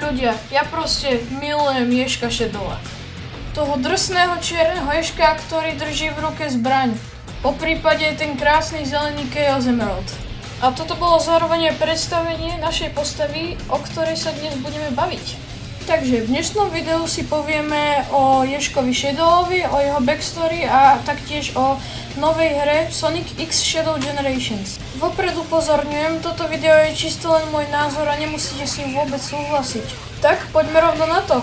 ľudia, ja proste milujem Ježka Shadowa. Toho drsného čierneho Ježka, ktorý drží v ruke zbraň. Po prípade ten krásny zelený Chaos Emerald. A toto bolo zároveň aj predstavenie našej postavy, o ktorej sa dnes budeme baviť. Takže v dnešnom videu si povieme o Ježkovi Shadowovi, o jeho backstory a taktiež o novej hre Sonic X Shadow Generations. Vopred upozorňujem, toto video je čisto len môj názor a nemusíte s ním vôbec súhlasiť. Tak poďme rovno na to.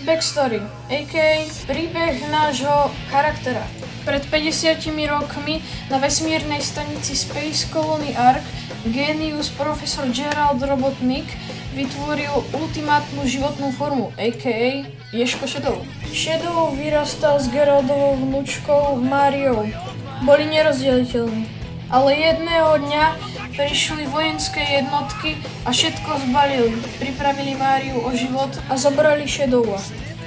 Backstory, a.k.a. príbeh nášho charaktera. Pred 50 rokmi na vesmírnej stanici Space Colony Ark génius profesor Gerald Robotnik vytvoril ultimátnu životnú formu, a.k.a. Ježko Shadow. Shadow vyrastal s Geraldovou vnúčkou Máriou. Boli nerozdeliteľní. Ale jedného dňa prišli vojenské jednotky a všetko zbalili. Pripravili Máriu o život a zobrali Shadowa.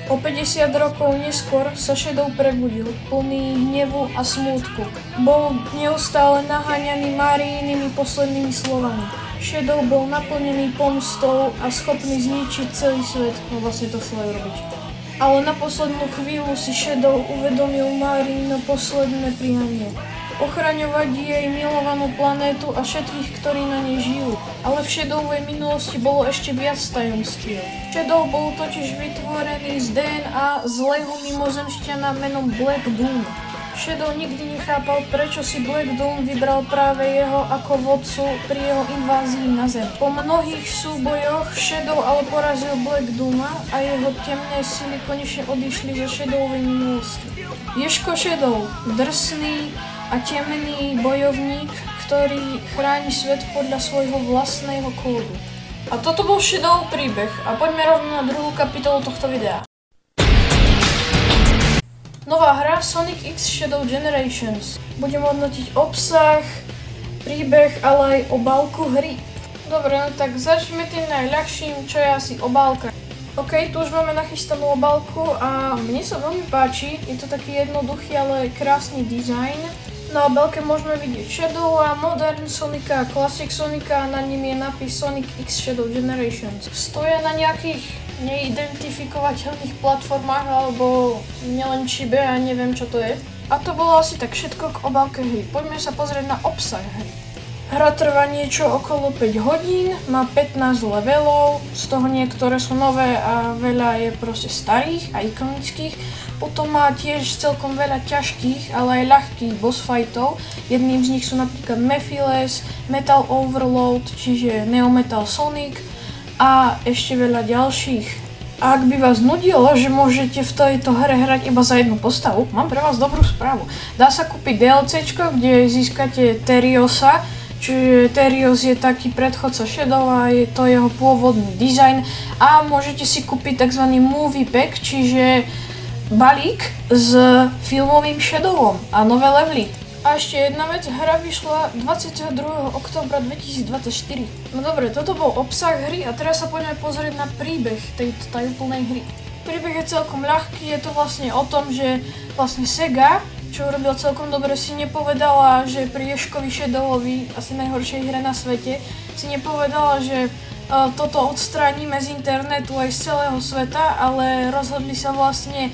O 50 rokov neskôr sa Shadow prebudil, plný hnevu a smútku. Bol neustále naháňaný Máriinými poslednými slovami. Shadow bol naplnený pomstou a schopný zničiť celý svet, no vlastne to chcel robiť. Ale na poslednú chvíľu si Shadow uvedomil Máriino posledné prianie. Ochraňovať jej milovanú planétu a všetkých, ktorí na nej žijú. Ale v Shadowovej minulosti bolo ešte viac tajomstiev. Shadow bol totiž vytvorený z DNA zlého mimozemšťana menom Black Doom. Shadow nikdy nechápal, prečo si Black Doom vybral práve jeho ako vodcu pri jeho invázii na Zem. Po mnohých súbojoch Shadow ale porazil Black Dooma a jeho temné sily konečne odišli zo Shadowovej minulosti. Ježko Shadow, drsný a temný bojovník, ktorý chráni svet podľa svojho vlastného kódu. A toto bol Shadowov príbeh a poďme rovno na druhú kapitolu tohto videa. Nová hra Sonic X Shadow Generations. Budem hodnotiť obsah, príbeh, ale aj obálku hry. Dobre, no tak začneme tým najľahším, čo je asi obálka. OK, tu už máme nachystanú obálku a mne sa veľmi páči, je to taký jednoduchý, ale krásny dizajn. Na obálke môžeme vidieť Shadowa, Modern Sonika, Classic Sonika a na ním je nápis Sonic X Shadow Generations. Stoja na nejakých neidentifikovateľných platformách alebo nielen čibe a neviem čo to je. A to bolo asi tak všetko k obálke hry. Poďme sa pozrieť na obsah hry. Hra trvá niečo okolo 5 hodín, má 15 levelov, z toho niektoré sú nové a veľa je proste starých a ikonických. Potom má tiež celkom veľa ťažkých, ale aj ľahkých boss fightov. Jedným z nich sú napríklad Mephiles, Metal Overload, čiže Neo Metal Sonic a ešte veľa ďalších. A ak by vás nudilo, že môžete v tejto hre hrať iba za jednu postavu, mám pre vás dobrú správu. Dá sa kúpiť DLCčko, kde získate Teriosa, čiže Terios je taký predchodca Shadowa, je to jeho pôvodný dizajn a môžete si kúpiť tzv. Movie Pack, čiže balík s filmovým Shadowom a nové levely. A ešte jedna vec, hra vyšla 22. októbra 2024. No dobre, toto bol obsah hry a teraz sa poďme pozrieť na príbeh tejto tajúplnej hry. Príbeh je celkom ľahký, je to vlastne o tom, že vlastne Sega, čo urobil celkom dobre, si nepovedala, že pri Ježkovi Shadowovi, asi najhoršej hre na svete, si nepovedala, že toto odstránime z internetu aj z celého sveta, ale rozhodli sa vlastne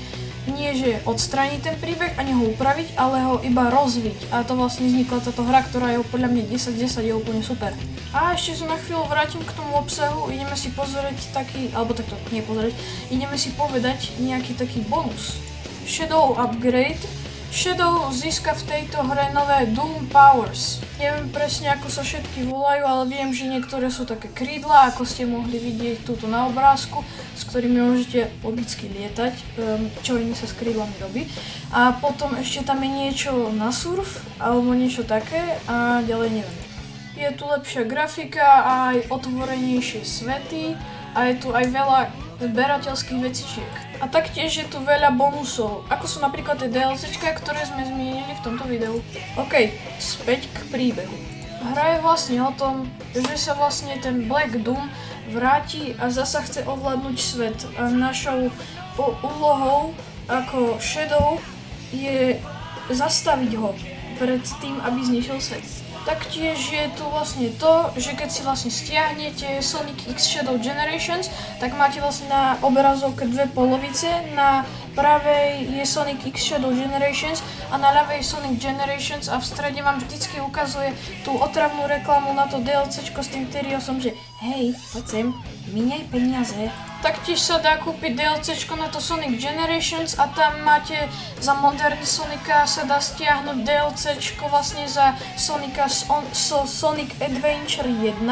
nie, že odstrániť ten príbeh ani ho upraviť, ale ho iba rozviť. A to vlastne vznikla táto hra, ktorá je podľa mňa 10/10, je úplne super. A ešte sa na chvíľu vrátim k tomu obsahu, ideme si pozrieť taký, alebo takto, nie pozrieť, ideme si povedať nejaký taký bonus. Shadow Upgrade. Shadow získa v tejto hre nové Doom Powers. Neviem presne ako sa všetky volajú, ale viem, že niektoré sú také krídla, ako ste mohli vidieť túto na obrázku, s ktorými môžete logicky lietať, čo iné sa s krídlami robí. A potom ešte tam je niečo na surf, alebo niečo také a ďalej neviem. Je tu lepšia grafika a aj otvorenejšie svety a je tu aj veľa zberateľských vecičiek. A taktiež je tu veľa bonusov, ako sú napríklad tie DLCčka, ktoré sme zmienili v tomto videu. OK, späť k príbehu. Hra je vlastne o tom, že sa vlastne ten Black Doom vráti a zasa chce ovládnuť svet. A našou úlohou ako Shadow je zastaviť ho pred tým, aby zničil svet. Taktiež je tu vlastne to, že keď si vlastne stiahnete Sonic X Shadow Generations, tak máte vlastne na obrazovke dve polovice. Na pravej je Sonic X Shadow Generations a na ľavej Sonic Generations a v strede vám vždycky ukazuje tú otravnú reklamu na to DLCčko s tým Tyriosom, že hej, poď sem, míňaj peniaze. Taktiež sa dá kúpiť DLCčko na to Sonic Generations a tam máte za moderný Sonika sa dá stiahnuť DLCčko vlastne za Sonika Sonic Adventure 1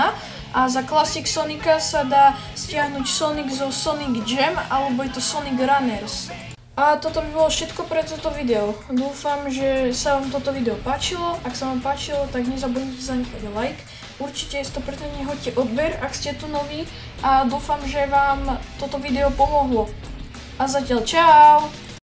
a za Classic Sonika sa dá stiahnuť Sonic zo Sonic Jam alebo je to Sonic Runners. A toto by bolo všetko pre toto video. Dúfam, že sa vám toto video páčilo. Ak sa vám páčilo, tak nezabudnite zanechať like. Určite 100% hoďte odber, ak ste tu noví a dúfam, že vám toto video pomohlo. A zatiaľ čau!